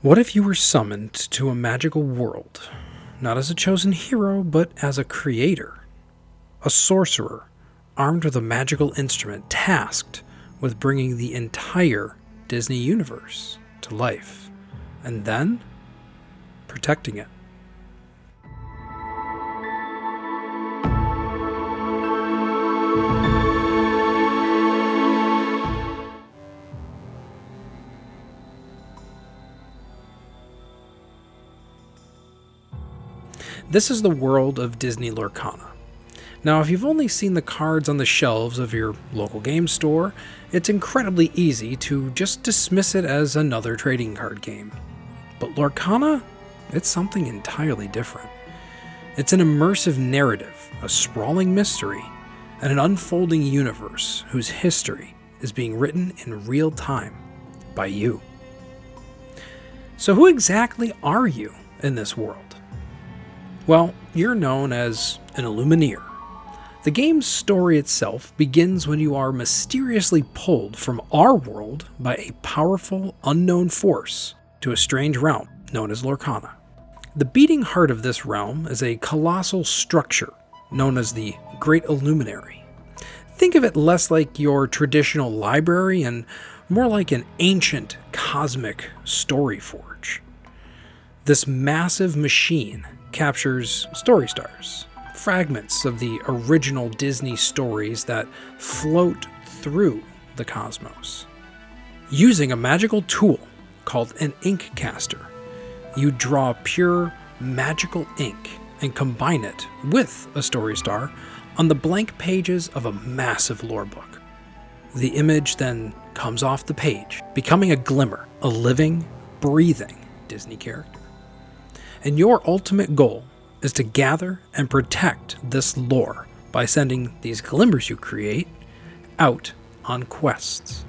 What if you were summoned to a magical world, not as a chosen hero, but as a creator? A sorcerer, armed with a magical instrument tasked with bringing the entire Disney universe to life, and then protecting it. This is the world of Disney Lorcana. Now, if you've only seen the cards on the shelves of your local game store, it's incredibly easy to just dismiss it as another trading card game. But Lorcana, it's something entirely different. It's an immersive narrative, a sprawling mystery, and an unfolding universe whose history is being written in real time by you. So who exactly are you in this world? Well, you're known as an Illumineer. The game's story itself begins when you are mysteriously pulled from our world by a powerful, unknown force to a strange realm known as Lorcana. The beating heart of this realm is a colossal structure known as the Great Illuminary. Think of it less like your traditional library and more like an ancient cosmic story forge. This massive machine captures story stars, fragments of the original Disney stories that float through the cosmos. Using a magical tool called an ink caster, you draw pure magical ink and combine it with a story star on the blank pages of a massive lore book. The image then comes off the page, becoming a glimmer, a living, breathing Disney character. And your ultimate goal is to gather and protect this lore by sending these glimmers you create out on quests.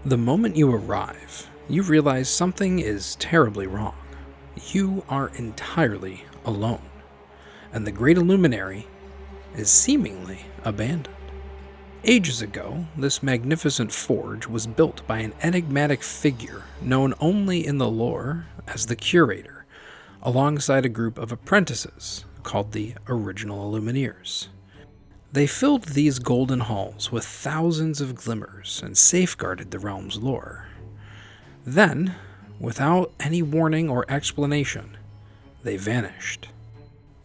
The moment you arrive, you realize something is terribly wrong. You are entirely alone, and the Great Illuminary is seemingly abandoned. Ages ago, this magnificent forge was built by an enigmatic figure known only in the lore as the Curator, alongside a group of apprentices called the original Illumineers. They filled these golden halls with thousands of glimmers and safeguarded the realm's lore. Then, without any warning or explanation, they vanished.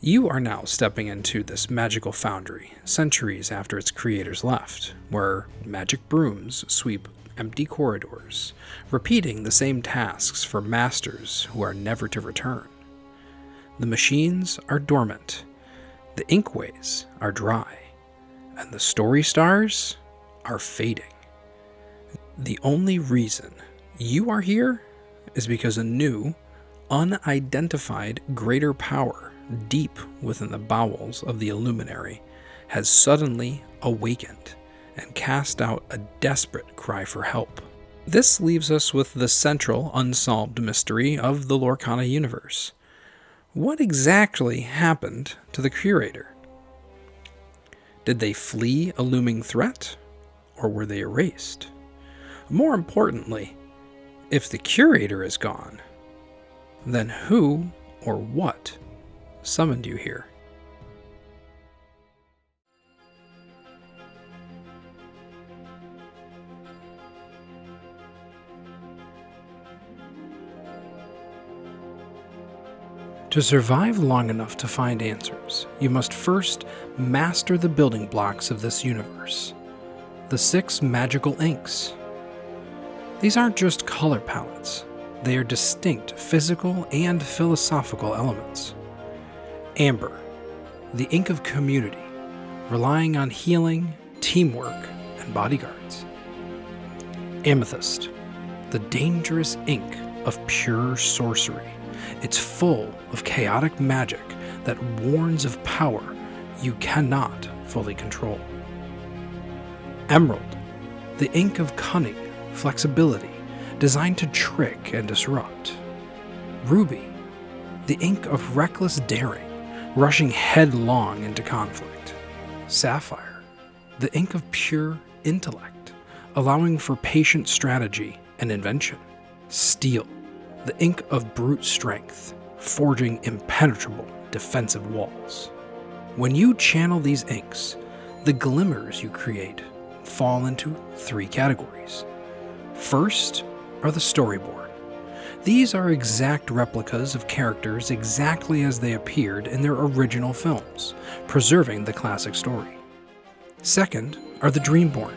You are now stepping into this magical foundry, centuries after its creators left, where magic brooms sweep empty corridors, repeating the same tasks for masters who are never to return. The machines are dormant, the inkways are dry, and the story stars are fading. The only reason you are here is because a new, unidentified greater power deep within the bowels of the Illuminary has suddenly awakened and cast out a desperate cry for help. This leaves us with the central unsolved mystery of the Lorcana universe. What exactly happened to the Curator? Did they flee a looming threat, or were they erased? More importantly, if the Curator is gone, then who or what summoned you here? To survive long enough to find answers, you must first master the building blocks of this universe, the 6 magical inks. These aren't just color palettes, they are distinct physical and philosophical elements. Amber, the ink of community, relying on healing, teamwork, and bodyguards. Amethyst, the dangerous ink of pure sorcery. It's full of chaotic magic that warns of power you cannot fully control. Emerald, the ink of cunning, flexibility, designed to trick and disrupt. Ruby, the ink of reckless daring, rushing headlong into conflict. Sapphire, the ink of pure intellect, allowing for patient strategy and invention. Steel, the ink of brute strength, forging impenetrable defensive walls. When you channel these inks, the glimmers you create fall into 3 categories. First are the Storyborn. These are exact replicas of characters exactly as they appeared in their original films, preserving the classic story. Second are the Dreamborn.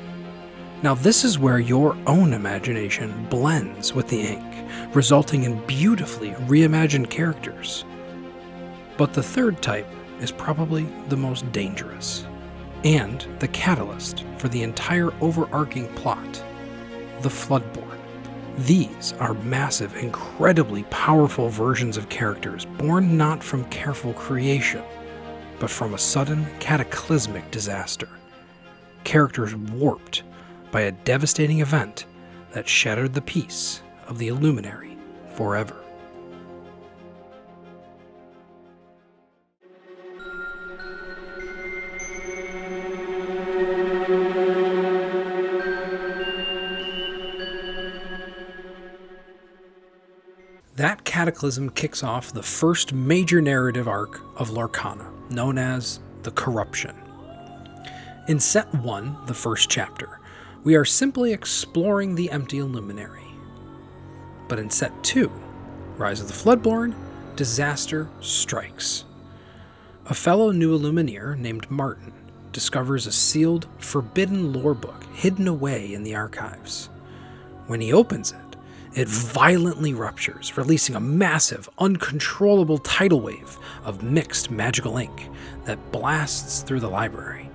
Now this is where your own imagination blends with the ink, resulting in beautifully reimagined characters. But the third type is probably the most dangerous, and the catalyst for the entire overarching plot, the Floodborn. These are massive, incredibly powerful versions of characters born not from careful creation, but from a sudden cataclysmic disaster. Characters warped by a devastating event that shattered the peace of the Illuminary forever. That cataclysm kicks off the first major narrative arc of Lorcana, known as the Corruption. In Set 1, the first chapter, we are simply exploring the empty Illuminary. But in Set 2, Rise of the Floodborn, disaster strikes. A fellow new Illumineer named Martin discovers a sealed, forbidden lore book hidden away in the archives. When he opens it, it violently ruptures, releasing a massive, uncontrollable tidal wave of mixed magical ink that blasts through the library.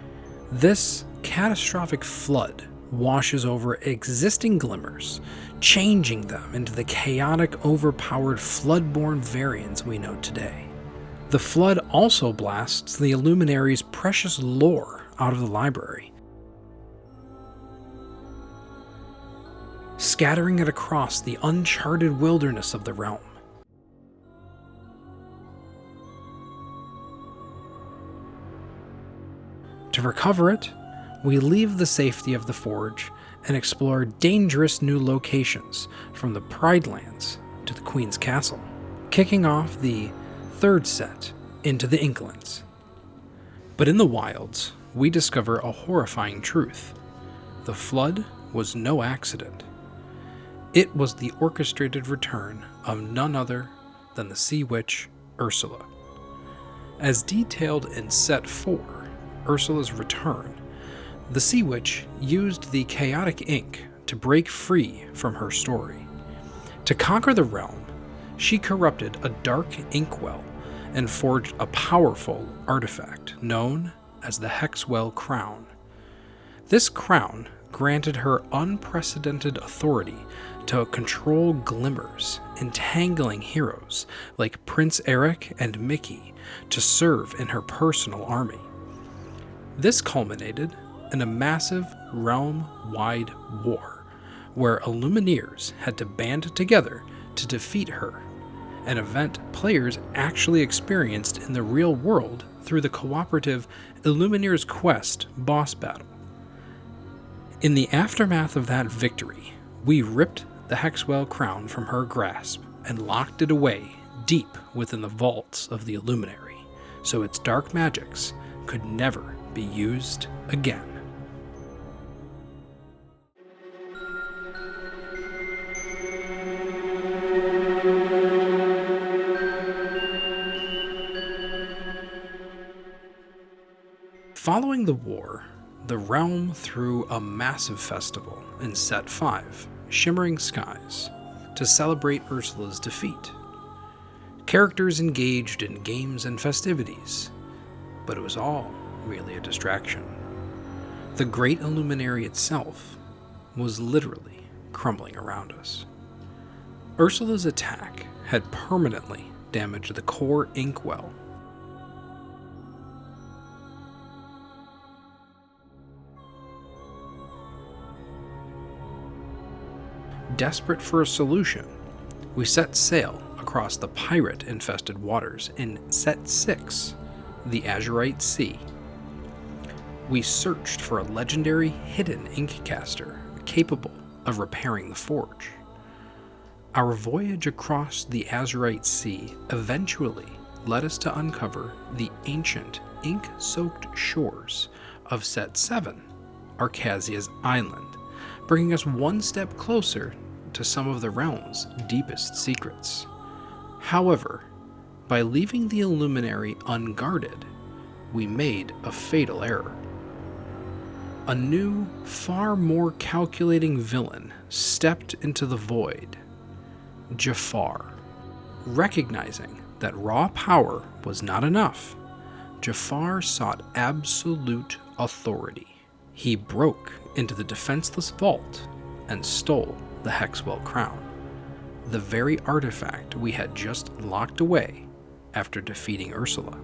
This catastrophic flood washes over existing glimmers, changing them into the chaotic, overpowered Floodborn variants we know today. The flood also blasts the Illuminary's precious lore out of the library, scattering it across the uncharted wilderness of the realm. To recover it, we leave the safety of the forge and explore dangerous new locations, from the Pride Lands to the Queen's Castle, kicking off the third set into the Inklands. But in the wilds, we discover a horrifying truth. The flood was no accident. It was the orchestrated return of none other than the sea witch Ursula. As detailed in Set 4, Ursula's Return, the sea witch used the chaotic ink to break free from her story. To conquer the realm, she corrupted a dark inkwell and forged a powerful artifact known as the Hexwell Crown. This crown granted her unprecedented authority to control glimmers, entangling heroes like Prince Eric and Mickey to serve in her personal army. This culminated in a massive realm-wide war, where Illumineers had to band together to defeat her, an event players actually experienced in the real world through the cooperative Illumineer's Quest boss battle. In the aftermath of that victory, we ripped the Hexwell Crown from her grasp and locked it away deep within the vaults of the Illuminary, so its dark magics could never be used again. Following the war, the realm threw a massive festival in Set 5, Shimmering Skies, to celebrate Ursula's defeat. Characters engaged in games and festivities, but it was all really a distraction. The Great Illuminary itself was literally crumbling around us. Ursula's attack had permanently damaged the core inkwell. Desperate for a solution, we set sail across the pirate-infested waters in Set 6, the Azurite Sea. We searched for a legendary hidden ink caster capable of repairing the forge. Our voyage across the Azurite Sea eventually led us to uncover the ancient, ink-soaked shores of Set 7, Arcasia's Island, bringing us one step closer to some of the realm's deepest secrets. However, by leaving the Illuminary unguarded, we made a fatal error. A new, far more calculating villain stepped into the void, Jafar. Recognizing that raw power was not enough, Jafar sought absolute authority. He broke into the defenseless vault and stole the Hexwell Crown, the very artifact we had just locked away after defeating Ursula.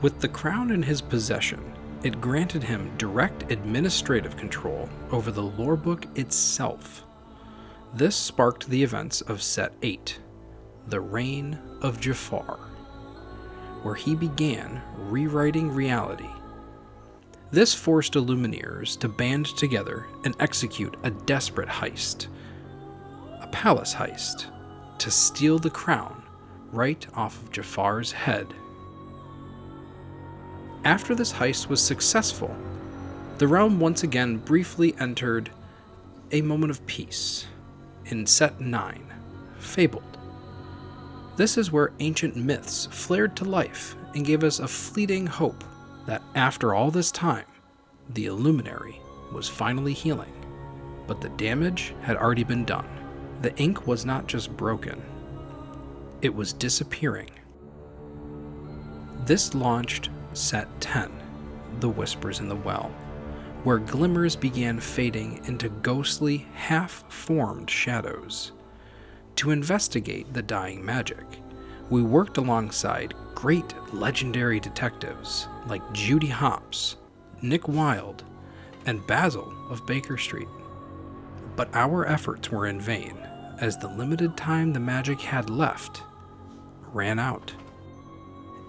With the crown in his possession, it granted him direct administrative control over the lorebook itself. This sparked the events of Set 8, the Reign of Jafar, where he began rewriting reality. This forced Illumineers to band together and execute a desperate heist, a palace heist, to steal the crown right off of Jafar's head. After this heist was successful, the realm once again briefly entered a moment of peace in Set 9, Fabled. This is where ancient myths flared to life and gave us a fleeting hope that after all this time, the Illuminary was finally healing, but the damage had already been done. The ink was not just broken, it was disappearing. This launched Set 10, The Whispers in the Well, where Glimmers began fading into ghostly, half-formed shadows. To investigate the dying magic, we worked alongside great legendary detectives like Judy Hopps, Nick Wilde, and Basil of Baker Street. But our efforts were in vain, as the limited time the magic had left ran out.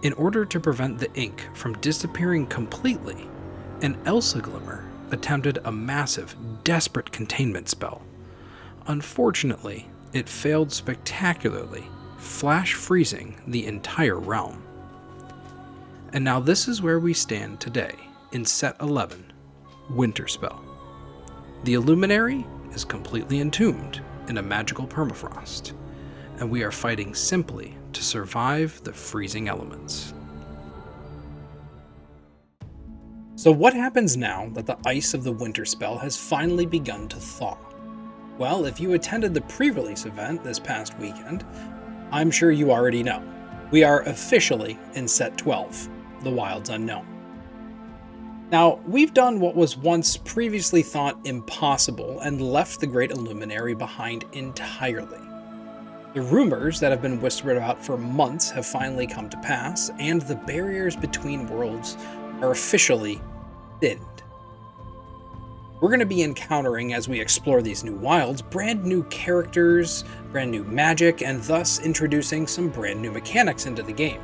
In order to prevent the ink from disappearing completely, an Elsa Glimmer attempted a massive, desperate containment spell. Unfortunately, it failed spectacularly, flash freezing the entire realm. And now this is where we stand today, in Set 11, Winterspell. The Illuminary is completely entombed in a magical permafrost, and we are fighting simply to survive the freezing elements. So what happens now that the ice of the Winterspell has finally begun to thaw? Well, if you attended the pre-release event this past weekend, I'm sure you already know. We are officially in Set 12, The Wilds Unknown. Now, we've done what was once previously thought impossible and left the Great Illuminary behind entirely. The rumors that have been whispered about for months have finally come to pass, and the barriers between worlds are officially thinned. We're going to be encountering, as we explore these new wilds, brand new characters, brand new magic, and thus introducing some brand new mechanics into the game.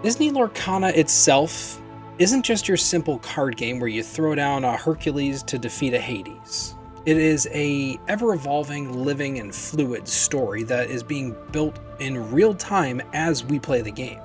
Disney Lorcana itself isn't just your simple card game where you throw down a Hercules to defeat a Hades. It is a ever-evolving, living, and fluid story that is being built in real time as we play the game.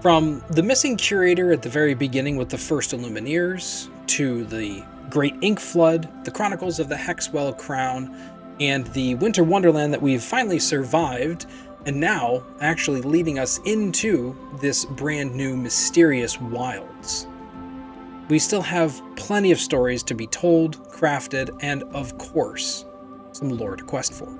From the missing curator at the very beginning with the first Illumineers, to the Great Ink Flood, the Chronicles of the Hexwell Crown, and the Winter Wonderland that we've finally survived, and now actually leading us into this brand new mysterious wilds. We still have plenty of stories to be told, crafted, and of course, some lore to quest for.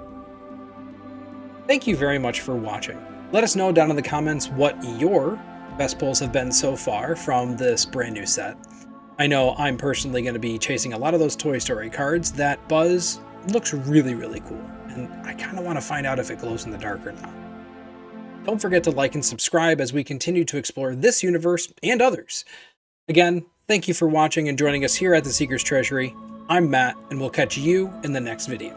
Thank you very much for watching. Let us know down in the comments what your best pulls have been so far from this brand new set. I know I'm personally going to be chasing a lot of those Toy Story cards. That Buzz looks really, really cool, and I kind of want to find out if it glows in the dark or not. Don't forget to like and subscribe as we continue to explore this universe and others. Again, thank you for watching and joining us here at the Seekers Treasury. I'm Matt, and we'll catch you in the next video.